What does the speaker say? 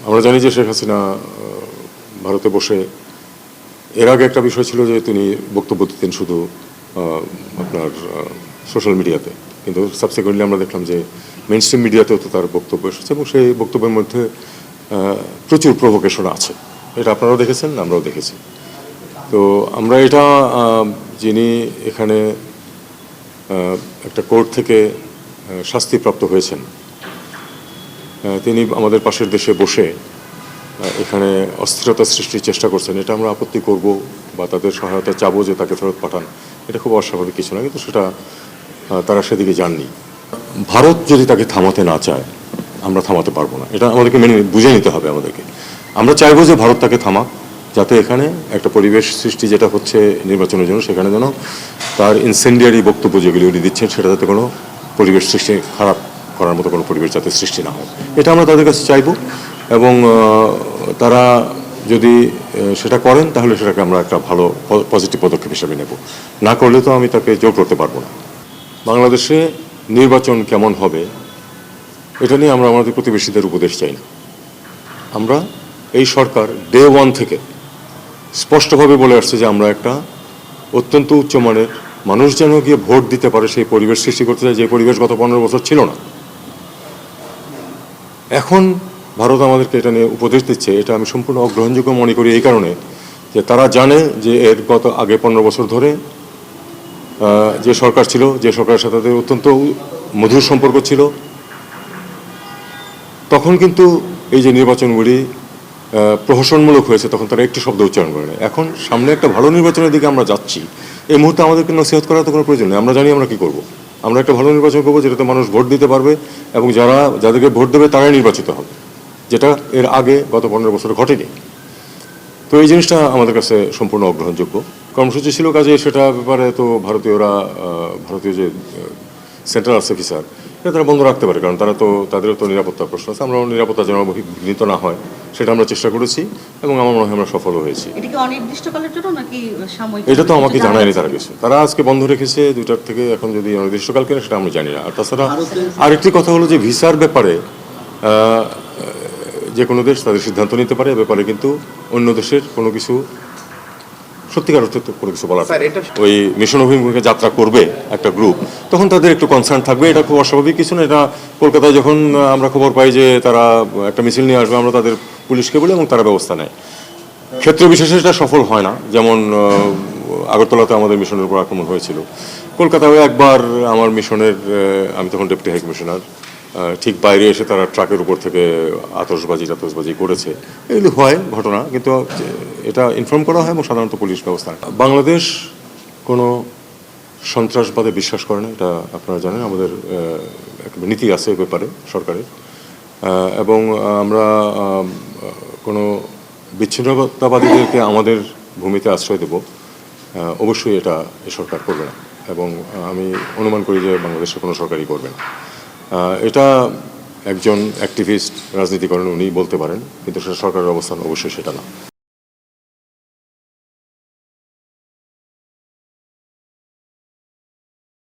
আমরা জানি যে শেখ হাসিনা ভারতে বসে এর আগে একটা বিষয় ছিল যে তিনি বক্তব্য দিতেন শুধু আপনার সোশ্যাল মিডিয়াতে, কিন্তু সাবসিকুয়েন্টলি আমরা দেখলাম যে মেইন স্ট্রিম মিডিয়াতেও তো তার বক্তব্য এসেছে এবং সেই বক্তব্যের মধ্যে প্রচুর প্রভোকেশন আছে। এটা আপনারাও দেখেছেন, আমরাও দেখেছি। তো আমরা এটা যিনি এখানে একটা কোর্ট থেকে শাস্তিপ্রাপ্ত হয়েছেন, তিনি আমাদের পাশের দেশে বসে এখানে অস্থিরতা সৃষ্টির চেষ্টা করছেন, এটা আমরা আপত্তি করব বা তাদের সহায়তা চাবো যে তাকে ফেরত পাঠান, এটা খুব অস্বাভাবিক কিছু না, কিন্তু সেটা তারা সেদিকে যাননি। ভারত যদি তাকে থামাতে না চায় আমরা থামাতে পারবো না, এটা আমাদেরকে বুঝে নিতে হবে আমাদেরকে। আমরা চাইবো যে ভারত তাকে থামাক, যাতে এখানে একটা পরিবেশ সৃষ্টি যেটা হচ্ছে নির্বাচনের জন্য, সেখানে যেন তার ইনসেন্ডিয়ারি বক্তব্য যেগুলি উনি দিচ্ছেন সেটা যাতে কোনো পরিবেশ সৃষ্টি খারাপ করার মতো কোনো পরিবেশ যাতে সৃষ্টি না হয়, এটা আমরা তাদের কাছে চাইবো। এবং তারা যদি সেটা করেন তাহলে সেটাকে আমরা একটা ভালো পজিটিভ পদক্ষেপ হিসেবে নেব, না করলে তো আমি তাকে জোর করতে পারবো না। বাংলাদেশে নির্বাচন কেমন হবে এটা নিয়ে আমরা আমাদের প্রতিবেশীদের উপদেশ চাই না। আমরা এই সরকার ডে ওয়ান থেকে স্পষ্টভাবে বলে আসছে যে আমরা একটা অত্যন্ত উচ্চমানের মানুষ যেন গিয়ে ভোট দিতে পারে সেই পরিবেশ সৃষ্টি করতে চাই, যে পরিবেশ গত 15 বছর ছিল না। এখন ভারত আমাদেরকে এটা নিয়ে উপদেশ দিচ্ছে, এটা আমি সম্পূর্ণ অগ্রহণযোগ্য মনে করি এই কারণে যে তারা জানে যে এর গত আগে 15 বছর ধরে যে সরকার ছিল, যে সরকারের সাথে তাদের অত্যন্ত মধুর সম্পর্ক ছিল, তখন কিন্তু এই যে নির্বাচনগুলি প্রহসনমূলক হয়েছে তখন তারা একটি শব্দ উচ্চারণ করে না। এখন সামনে একটা ভালো নির্বাচনের দিকে আমরা যাচ্ছি, এই মুহূর্তে আমাদেরকে নসিহত করার তো কোনো প্রয়োজন নেই। আমরা জানি আমরা কী করবো। আমরা একটা ভালো নির্বাচন করবো যেটাতে মানুষ ভোট দিতে পারবে এবং যাদেরকে ভোট দেবে তারাই নির্বাচিত হবে, যেটা এর আগে গত 15 বছরে ঘটেনি। তো এই জিনিসটা আমাদের কাছে সম্পূর্ণ অগ্রহণযোগ্য কর্মসূচি ছিল। কাজে সেটা ব্যাপারে তো ভারতীয় যে সেন্ট্রাল আর্টস অফিসার এটা তারা বন্ধ রাখতে পারে, কারণ তাদেরও তো নিরাপত্তার প্রশ্ন আছে। আমরা নিরাপত্তা যেন বিঘ্নিত না হয় সেটা আমরা চেষ্টা করেছি এবং আমার মনে হয় আমরা সফল হয়েছি। এটা তো আমাকে জানায়নি তারা কিছু, তারা আজকে বন্ধ রেখেছে 2টার থেকে, এখন যদি অনির্দিষ্টকাল কিনা সেটা আমরা জানি না। আর তাছাড়া আরেকটি কথা হলো যে ভিসার ব্যাপারে যে কোনো দেশ তাদের সিদ্ধান্ত নিতে পারে, এ ব্যাপারে কিন্তু অন্য দেশের কোনো কিছু সত্যিকার অর্থে কোনো কিছু বলার, ওই মিশন অভিমুখে যাত্রা করবে একটা গ্রুপ, তখন তাদের একটু কনসার্ন থাকবে। এটা খুব অস্বাভাবিক কিছু না। এটা কলকাতায় যখন আমরা খবর পাই যে তারা একটা মিছিল নিয়ে আসবে, আমরা তাদের পুলিশকে বলি এবং তারা ব্যবস্থা নেয়। ক্ষেত্র বিশেষে এটা সফল হয় না, যেমন আগরতলাতে আমাদের মিশনের উপর আক্রমণ হয়েছিল। কলকাতায় একবার আমার মিশনের, আমি তখন ডেপুটি হাই কমিশনার, ঠিক বাইরে এসে তারা ট্রাকের উপর থেকে আতশবাজি করেছে। এগুলি হয় ঘটনা, কিন্তু এটা ইনফর্ম করা হয় এবং সাধারণত পুলিশ ব্যবস্থা। বাংলাদেশ কোনো সন্ত্রাসবাদে বিশ্বাস করে না, এটা আপনারা জানেন। আমাদের একটা নীতি আছে এ ব্যাপারে সরকারের, এবং আমরা কোনো বিচ্ছিন্নতাবাদীদেরকে আমাদের ভূমিতে আশ্রয় দেব অবশ্যই এটা এ সরকার করবে না, এবং আমি অনুমান করি যে বাংলাদেশের কোনো সরকারই করবে না। এটা একজন অ্যাক্টিভিস্ট রাজনীতি করেন উনি বলতে পারেন, কিন্তু সেটা সরকারের অবস্থান অবশ্যই সেটা না।